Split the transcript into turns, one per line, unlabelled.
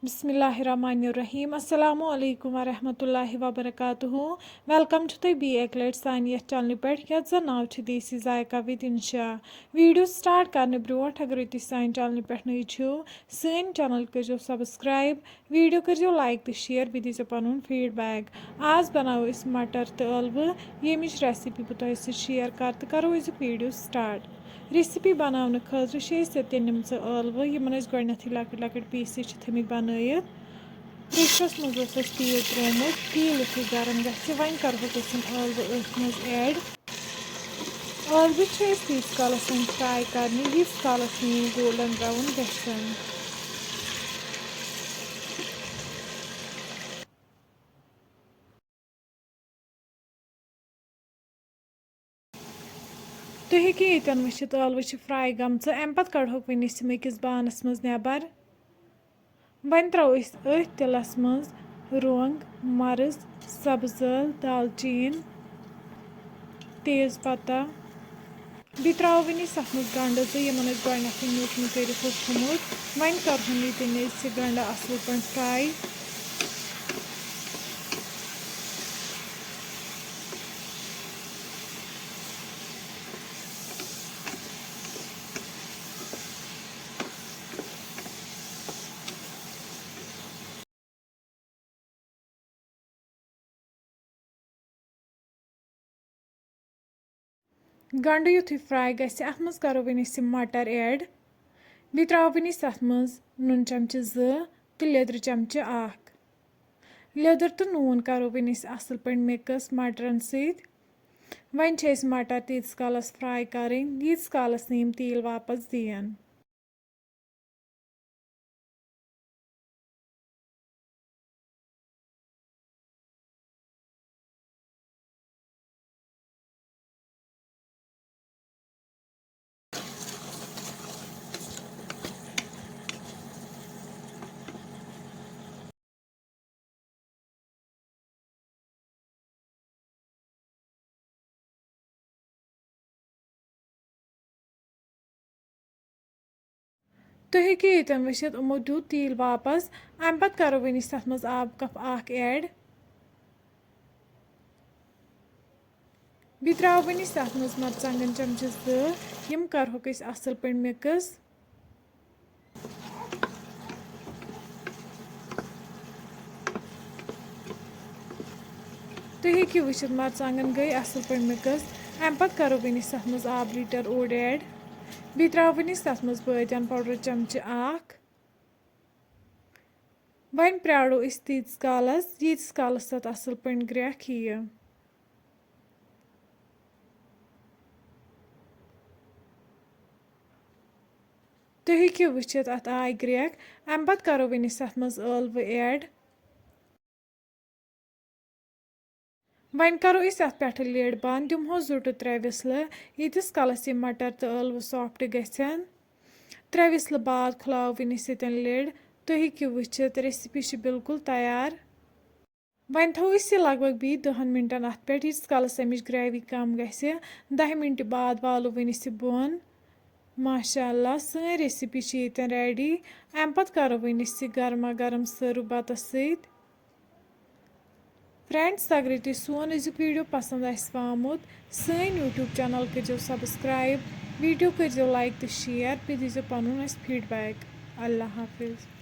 बिस्मिल्लाहिर्रहमानिर्रहीम अस्सलामु अलैकुम वरहमतुल्लाहि वबरकातुहू वेलकम छो तुह एक लट सान ये चैनल पे यथ जन नाव देसी जायका विद इंशा वीडियो स्टार्ट करने ब्रोट अगर तुम सान चैनल पे नई छो सन चैनल करो सब्सक्राइब वीडियो करो लाइक तो शेयर बे दीजिए पन फीडबैक आज बनाओ इस मटर तो ٲلوٕ यमिच रेसिपी बह तुह शेयर कर तो करो वीडियो स्टार्ट रेसिपी बनाने खतर तनिम ٲلوٕ यमन गोडनैथी लकट लकट पीसेस थमित बनयित प्रेशरस मज तेल त्रोमुत तेल यु गरम गि वन करो ٲلوٕ अथ मज ऐड ٲلوٕ तीस कालस फ्राई करने यीस कालस गोल्डन ब्राउन गन तुम हेकि यन वुचित ٲلوٕ फ्राई गमच अम पत कड़ोक वन अकिस बानस मज नेबर वन त्रो अथ तिलस मज रोंग मर्ज सब्ज ٲल दालचीन तेज पत्ता बे त्रो वन अत मज गंड यमन गोडनैथ म्यूट कर थोमुत वन करहन ये गंड असल पे फ्राई गंड युथु फ्राई गि अत मज करो वन मटर ऐड बे त्रो वन अत मज नून चमचे 2 तो लेदर चमचे 1 लेदर तो नून करो वन असल पे मिक्स मटरन सत वन मटर तीस कालस फ्राई करें यीस कालस यम तेल वापस दिन तुम हेकि यन वुचित यमो दियुत तेल वापस अम पत करो वन अत मज आब कप 1 ऐड बे त्रो वन अत मज मरचांगन चमचे 2 यम करहोक असल पे मिक्स तुम हेकि वुचित मरचांगन गई असल पे मिक्स अम पत करो वन अत मज आब लीटर ओड ऐड बे त्रो वन अत मज बदियान पाउडर चमचे 1 वन प्राड़ो तीस कालस यीस कालस तथ असल पे ग्रेख यी तुम हेकि वुचित अत आय ग्रेख अम पत करो वन अत मज ٲلوٕ ऐड वन करो अत पे लिड बंद दिमहो 2 to 3 विसल यीतिस कालस यम मटर तो ٲلوٕ सॉफ्ट गन 3 विसल बाद खुलाव वन ये लिड तुम हेकि वुचित रेसिपी बिल्कुल तैयार वन थो ये लगभग बी 10 मिनटन अत पे यीस कालस अमिच ग्रेवी कम गि 10 मिनट बाद वालो वन बोन माशाअल्लाह सन रेसिपी ये रेडी अम पत करो वन गर्मा गर्म सर्व बतस सत फ्रेंड्स अगर तुम सोन अजुक वीडियो पसंद आमुत सन यूट्यूब चैनल करो सब्सक्राइब वीडियो करो लाइक तो शेयर पे दीजिए पन फीडबैक अल्लाह हाफिज़।